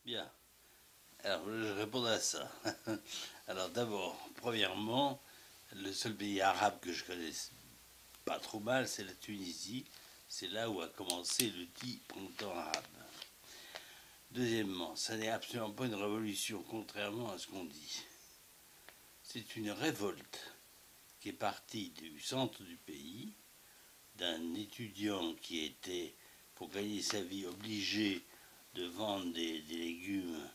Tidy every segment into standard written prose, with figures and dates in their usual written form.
Bien. Alors, je réponds à ça. Alors, d'abord, premièrement, le seul pays arabe que je connais pas trop mal, c'est la Tunisie. C'est là où a commencé le dit printemps arabe. Deuxièmement, ça n'est absolument pas une révolution, contrairement à ce qu'on dit. C'est une révolte qui est partie du centre du pays, d'un étudiant qui était, pour gagner sa vie, obligé de vendre des légumes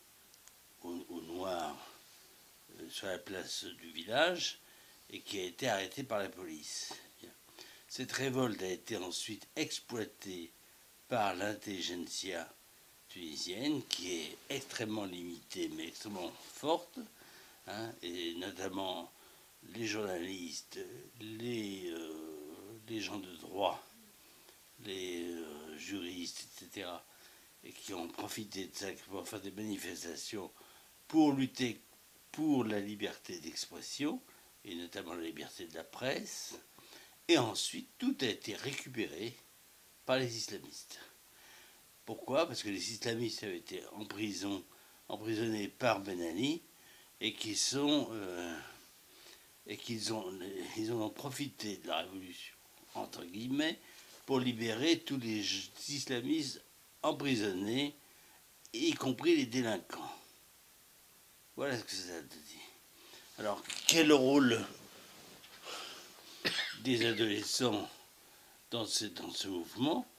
aux Noirs sur la place du village et qui a été arrêté par la police. Cette révolte a été ensuite exploitée par l'intelligentsia tunisienne, qui est extrêmement limitée mais extrêmement forte, et notamment les journalistes, les gens de droit, les juristes, etc., et qui ont profité de ça pour faire des manifestations pour lutter pour la liberté d'expression, et notamment la liberté de la presse. Et ensuite, tout a été récupéré par les islamistes. Pourquoi? Parce que les islamistes avaient été emprisonnés par Ben Ali et qu'ils ils ont profité de la révolution, entre guillemets, pour libérer tous les islamistes emprisonnés, y compris les délinquants. Voilà ce que ça dit. Alors, quel rôle des adolescents dans ce mouvement?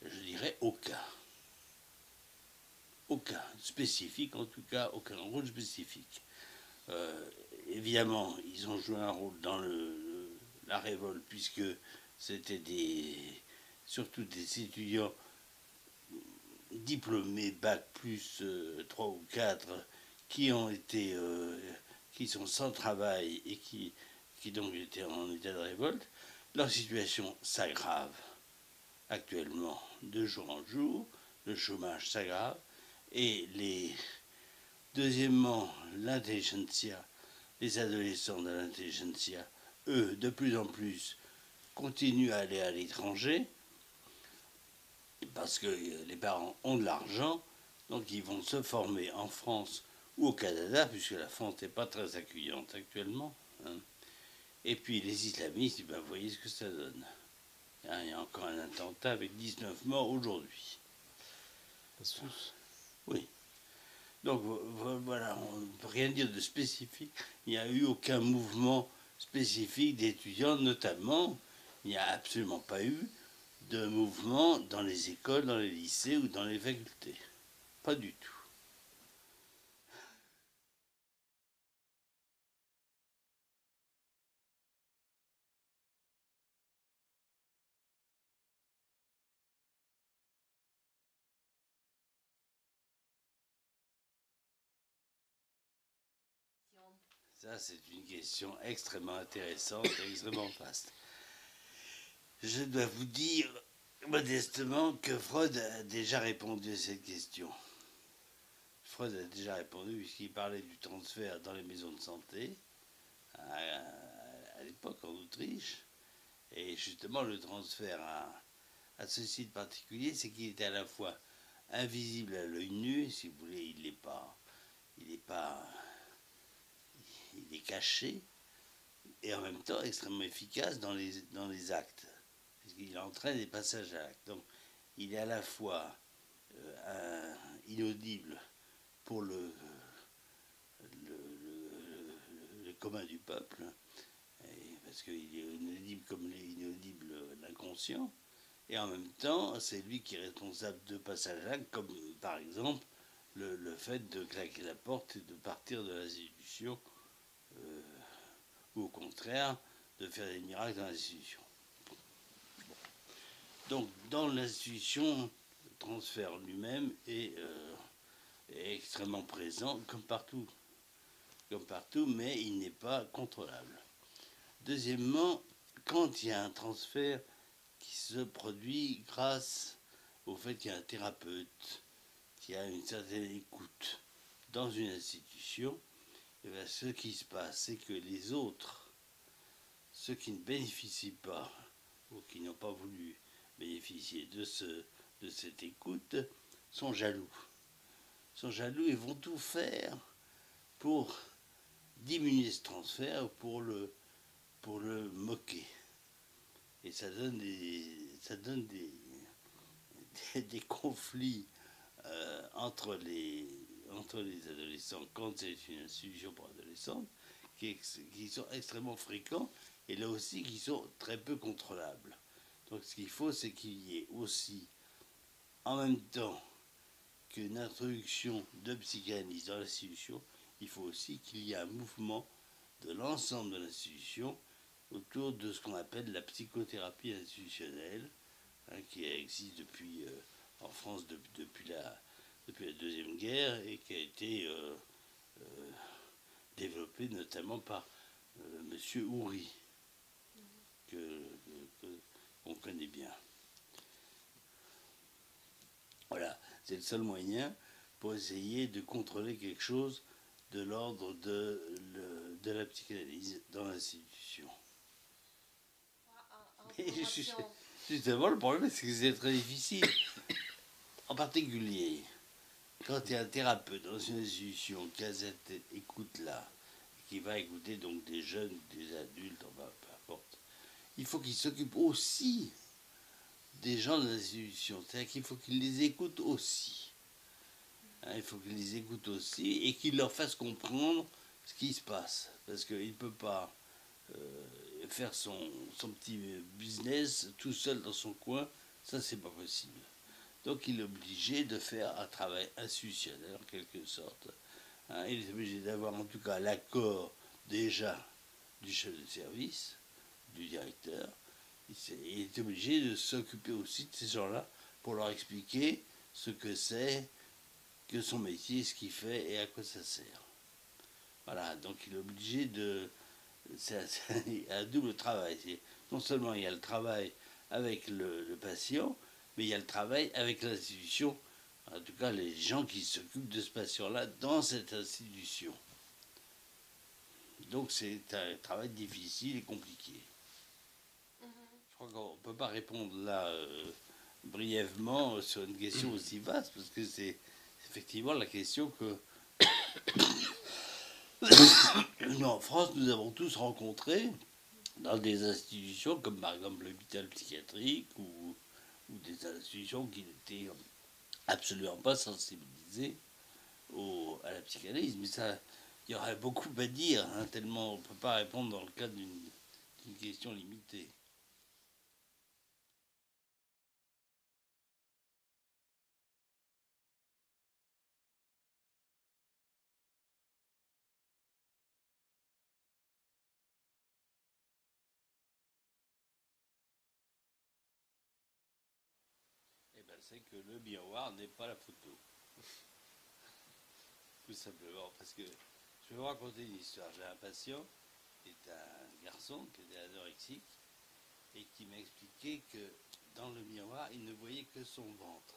Je dirais aucun. Aucun. Spécifique, en tout cas, aucun rôle spécifique. Évidemment, ils ont joué un rôle dans la révolte, puisque c'était surtout des étudiants diplômés, bac plus 3 ou 4, qui sont sans travail et qui donc étaient en état de révolte. Leur situation s'aggrave actuellement de jour en jour, le chômage s'aggrave, et deuxièmement, l'intelligentsia, les adolescents de l'intelligentsia, eux, de plus en plus, continuent à aller à l'étranger, parce que les parents ont de l'argent, donc ils vont se former en France ou au Canada, puisque la France n'est pas très accueillante actuellement. Et puis les islamistes, ben, vous voyez ce que ça donne. Il y a encore un attentat avec 19 morts aujourd'hui. Oui. Donc voilà, on ne peut rien dire de spécifique. Il n'y a eu aucun mouvement spécifique d'étudiants, notamment. Il n'y a absolument pas eu de mouvement dans les écoles, dans les lycées ou dans les facultés. Pas du tout. Ça, c'est une question extrêmement intéressante et extrêmement vaste. Je dois vous dire modestement que Freud a déjà répondu à cette question. Freud a déjà répondu puisqu'il parlait du transfert dans les maisons de santé à l'époque en Autriche. Et justement, le transfert à ceci de particulier, c'est qu'il était à la fois invisible à l'œil nu, si vous voulez, il est pas, il est caché, et en même temps extrêmement efficace dans les actes, puisqu'il entraîne des passages à l'acte. Donc, il est à la fois inaudible pour le commun du peuple, parce qu'il est inaudible comme il est inaudible l'inconscient, et en même temps, c'est lui qui est responsable de passages à l'acte, comme par exemple le fait de claquer la porte et de partir de l'institution, ou au contraire, de faire des miracles dans l'institution. Donc, dans l'institution, le transfert lui-même est extrêmement présent, comme partout, mais il n'est pas contrôlable. Deuxièmement, quand il y a un transfert qui se produit grâce au fait qu'il y a un thérapeute qui a une certaine écoute dans une institution, et bien ce qui se passe, c'est que les autres, ceux qui ne bénéficient pas ou qui n'ont pas voulu bénéficier de cette écoute, sont jaloux. sont jaloux et vont tout faire pour diminuer ce transfert, pour le moquer. Et ça donne des conflits entre les adolescents quand c'est une institution pour adolescents qui sont extrêmement fréquents et là aussi qui sont très peu contrôlables. Donc ce qu'il faut, c'est qu'il y ait aussi, en même temps qu'une introduction de psychanalyse dans l'institution, il faut aussi qu'il y ait un mouvement de l'ensemble de l'institution autour de ce qu'on appelle la psychothérapie institutionnelle, hein, qui existe depuis, en France depuis la Deuxième Guerre et qui a été développée notamment par M. Houry, qu'on connaît bien. Voilà, c'est le seul moyen pour essayer de contrôler quelque chose de l'ordre de la psychanalyse dans l'institution. Justement, le problème, c'est que c'est très difficile. En particulier, quand il y a un thérapeute dans une institution qui a cette écoute-là, qui va écouter donc des jeunes, des adultes, enfin, peu importe, il faut qu'il s'occupe aussi des gens de l'institution. C'est-à-dire qu'il faut qu'il les écoute aussi. Hein, il faut qu'il les écoute aussi et qu'il leur fasse comprendre ce qui se passe. Parce qu'il ne peut pas faire son petit business tout seul dans son coin. Ça, c'est pas possible. Donc il est obligé de faire un travail institutionnel en quelque sorte. Hein, il est obligé d'avoir en tout cas l'accord déjà du chef de service, du directeur. Il est obligé de s'occuper aussi de ces gens-là pour leur expliquer ce que c'est que son métier, ce qu'il fait et à quoi ça sert. Voilà, donc il est obligé de... C'est un double travail. Non seulement il y a le travail avec le patient, mais il y a le travail avec l'institution, en tout cas les gens qui s'occupent de ce patient-là dans cette institution. Donc c'est un travail difficile et compliqué. Je crois qu'on ne peut pas répondre là brièvement sur une question aussi vaste, parce que c'est effectivement la question que nous, en France, nous avons tous rencontré dans des institutions comme par exemple l'hôpital psychiatrique ou des institutions qui n'étaient absolument pas sensibilisées à la psychanalyse. Mais ça, il y aurait beaucoup à dire, hein, tellement on ne peut pas répondre dans le cadre d'une question limitée. Eh bien, c'est que le miroir n'est pas la photo. Tout simplement, parce que je vais vous raconter une histoire. J'ai un patient qui est un garçon qui était anorexique et qui m'a expliqué que dans le miroir, il ne voyait que son ventre.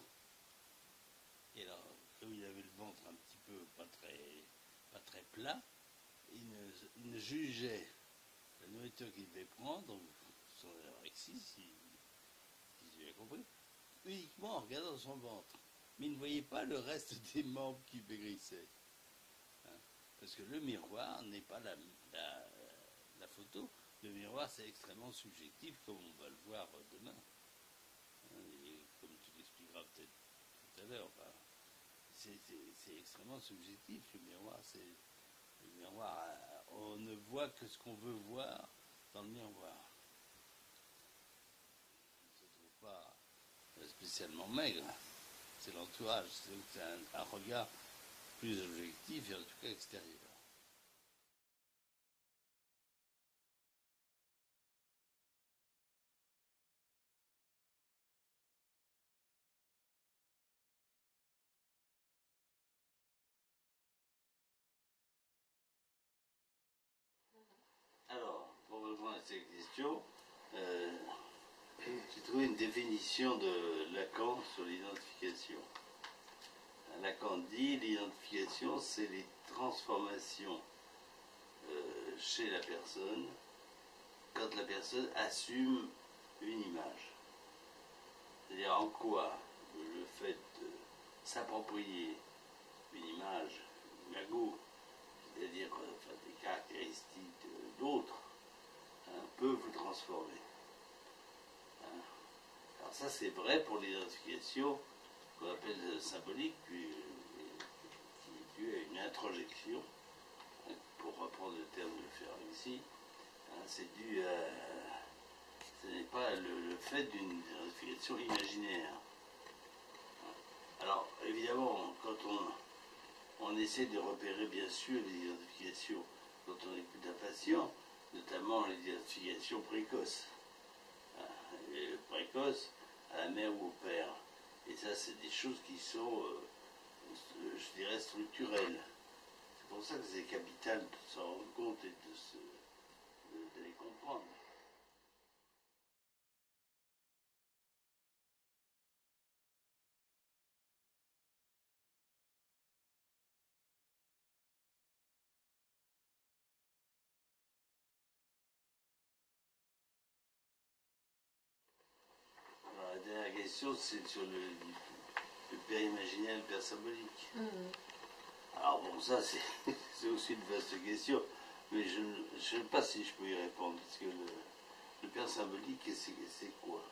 Et alors, comme il avait le ventre un petit peu pas très plat, il ne jugeait la nourriture qu'il devait prendre, donc son anorexie, si j'ai bien compris, uniquement en regardant son ventre. Mais il ne voyait pas le reste des membres qui maigrissaient. Hein, parce que le miroir n'est pas la photo. Le miroir, c'est extrêmement subjectif, comme on va le voir demain. Hein, et comme tu l'expliqueras peut-être tout à l'heure. Enfin, c'est extrêmement subjectif, le miroir. Le miroir, on ne voit que ce qu'on veut voir dans le miroir. On ne se trouve pas spécialement maigre. C'est l'entourage. C'est un regard plus objectif et en tout cas extérieur. Alors, pour répondre à cette question, j'ai trouvé une définition de Lacan sur l'identification. Lacan dit l'identification, c'est les transformations chez la personne quand la personne assume une image. C'est-à-dire en quoi le fait de s'approprier une image, une imago, c'est-à-dire des caractéristiques d'autres, hein, peut vous transformer. Hein. Alors ça c'est vrai pour l'identification qu'on appelle symbolique, qui est due à une introjection, hein, pour reprendre le terme de Ferenczi, hein, c'est dû à... Ce n'est pas le fait d'une identification imaginaire. Alors, évidemment, quand on essaie de repérer, bien sûr, les identifications quand on écoute un patient, notamment les identifications précoces. Et précoces à la mère ou au père. Et ça, c'est des choses qui sont, je dirais, structurelles. C'est pour ça que c'est capital de s'en rendre compte et de les comprendre. Alors, la dernière question, c'est sur le père imaginaire et le père symbolique. Alors bon, ça, c'est aussi une vaste question, mais je ne sais pas si je peux y répondre, parce que le père symbolique, c'est quoi?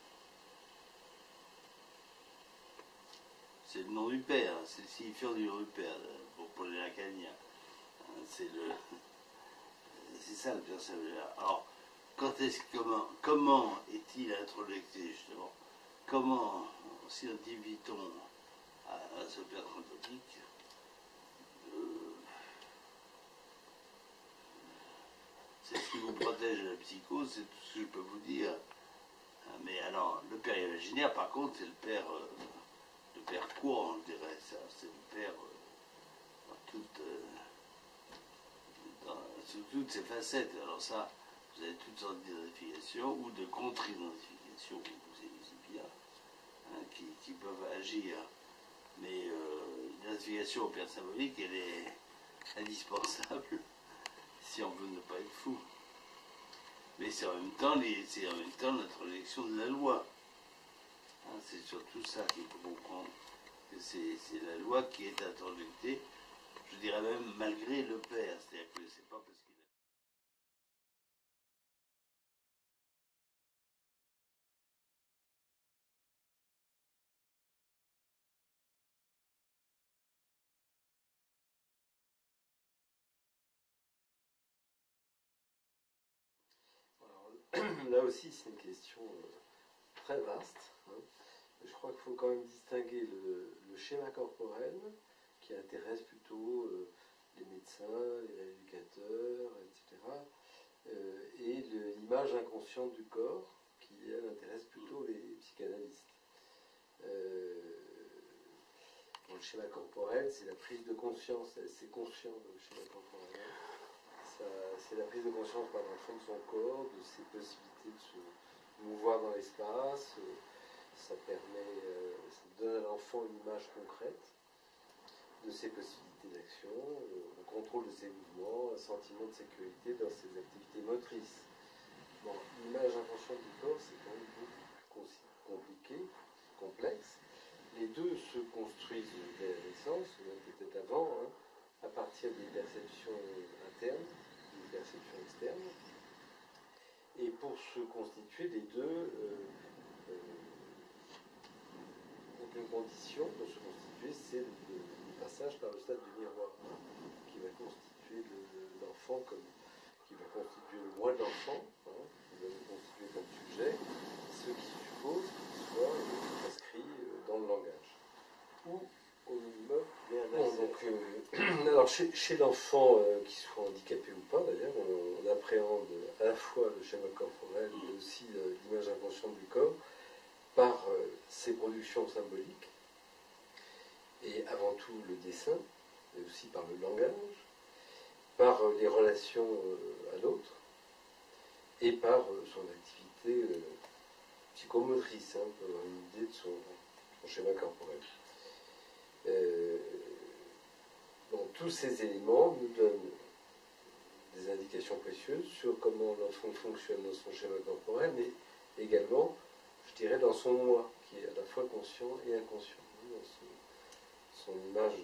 C'est le nom du père, c'est le signifiant du nom du père, pour les lacaniens. C'est ça le père symbolique. Alors, comment est-il introducté, justement? Comment s'identifie-t-on à ce père symbolique? C'est ce qui vous protège de la psychose, c'est tout ce que je peux vous dire. Mais alors, le père imaginaire, par contre, c'est le père quoi, on dirait ça. C'est le père sous toutes ses facettes. Alors ça, vous avez toutes sortes d'identifications ou de contre-identifications, c'est bien, hein, qui peuvent agir. Mais l'identification au père symbolique, elle est indispensable si on veut ne pas être fou. Mais c'est en même temps l'introjection de la loi. Hein, c'est surtout ça qu'il faut comprendre. C'est la loi qui est introjectée, je dirais même malgré le père. C'est-à-dire que c'est pas parce qu'il a... Alors, là aussi, c'est une question très vaste. Hein. Je crois qu'il faut quand même distinguer le schéma corporel, qui intéresse plutôt les médecins, les rééducateurs, etc., et l'image inconsciente du corps, qui, elle, intéresse plutôt les psychanalystes. Dans le schéma corporel, c'est la prise de conscience, c'est conscient dans le schéma corporel. C'est la prise de conscience par l'enfant de son corps, de ses possibilités de se mouvoir dans l'espace. Ça donne à l'enfant une image concrète de ses possibilités d'action, un contrôle de ses mouvements, un sentiment de sécurité dans ses activités motrices. Bon, l'image inconsciente du corps, c'est quand même beaucoup plus compliqué, complexe. Les deux se construisent dès la naissance, même peut-être avant, hein, à partir des perceptions internes, des perceptions externes. Et pour se constituer, les deux ont une condition pour se constituer, c'est le passage par le stade du miroir, qui va constituer l'enfant qui va constituer le moi de l'enfant, hein, qui va le constituer comme sujet, ce qui suppose qu'il soit inscrit dans le langage. Ou au minimum, il y a un accès. Donc, alors chez l'enfant, qu'il soit handicapé ou pas d'ailleurs, on appréhende à la fois le schéma corporel, mais aussi l'image inconsciente du corps, par ses productions symboliques, et avant tout le dessin, mais aussi par le langage, par les relations à l'autre, et par son activité psychomotrice, hein, pour avoir une idée de son schéma corporel. Donc tous ces éléments nous donnent des indications précieuses sur comment l'enfant fonctionne dans son schéma corporel, mais également, je dirais, dans son moi, qui est à la fois conscient et inconscient, dans son image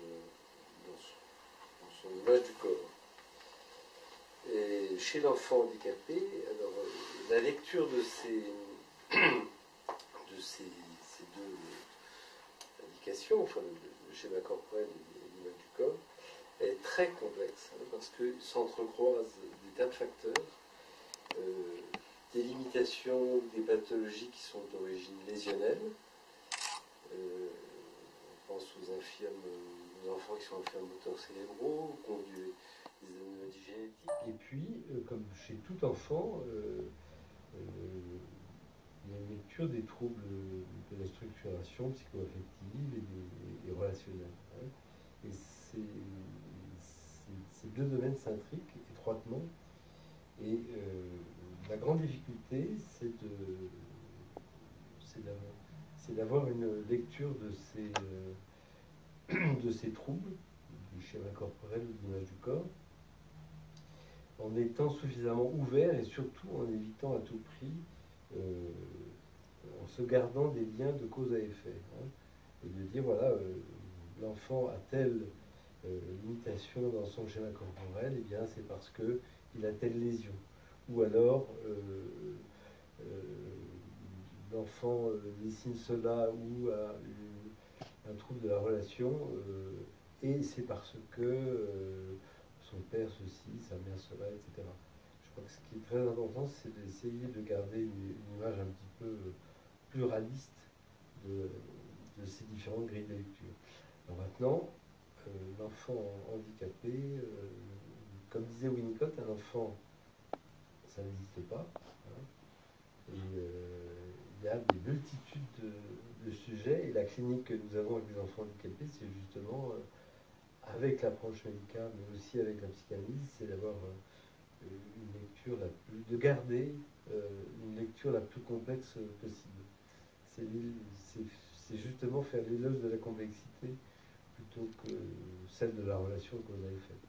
dans son image du corps. Et chez l'enfant handicapé, alors, la lecture de ces deux indications, enfin le schéma corporel et l'image du corps, est très complexe, hein, parce que s'entrecroisent des tas de facteurs, des limitations, des pathologies qui sont d'origine lésionnelle. On pense aux enfants qui sont infirmes moteurs cérébraux, qui ont des anomalies génétiques. Et puis, comme chez tout enfant, il y a une lecture des troubles de la structuration psycho-affective et relationnelle. Hein. Et ces deux domaines s'intriquent étroitement. Et la grande difficulté, c'est d'avoir une lecture de ces troubles, du schéma corporel ou de l'image du corps, en étant suffisamment ouvert et surtout en évitant à tout prix, en se gardant des liens de cause à effet. Hein, et de dire, voilà, l'enfant a telle limitation dans son schéma corporel, et bien c'est parce qu'il a telle lésion. Ou alors, l'enfant dessine cela ou a un trouble de la relation, et c'est parce que son père ceci, sa mère cela, etc. Je crois que ce qui est très important, c'est d'essayer de garder une image un petit peu pluraliste de ces différentes grilles de lecture. Alors maintenant, l'enfant handicapé, comme disait Winnicott, un enfant, ça n'existe pas. Hein, et il y a des multitudes de sujets, et la clinique que nous avons avec les enfants handicapés, c'est justement, avec l'approche médicale, mais aussi avec la psychanalyse, c'est d'avoir une lecture de garder une lecture la plus complexe possible. C'est justement faire l'éloge de la complexité plutôt que celle de la relation que vous avez faite.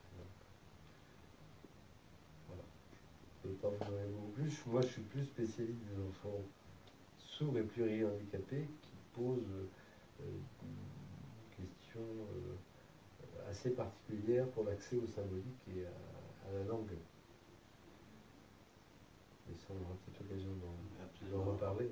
Voilà. Je ne peux pas vous donner beaucoup plus. Moi, je suis plus spécialiste des enfants sourds et plurihandicapés qui posent une question assez particulière pour l'accès au symbolique et à la langue. Et ça, on aura peut-être l'occasion d'en reparler.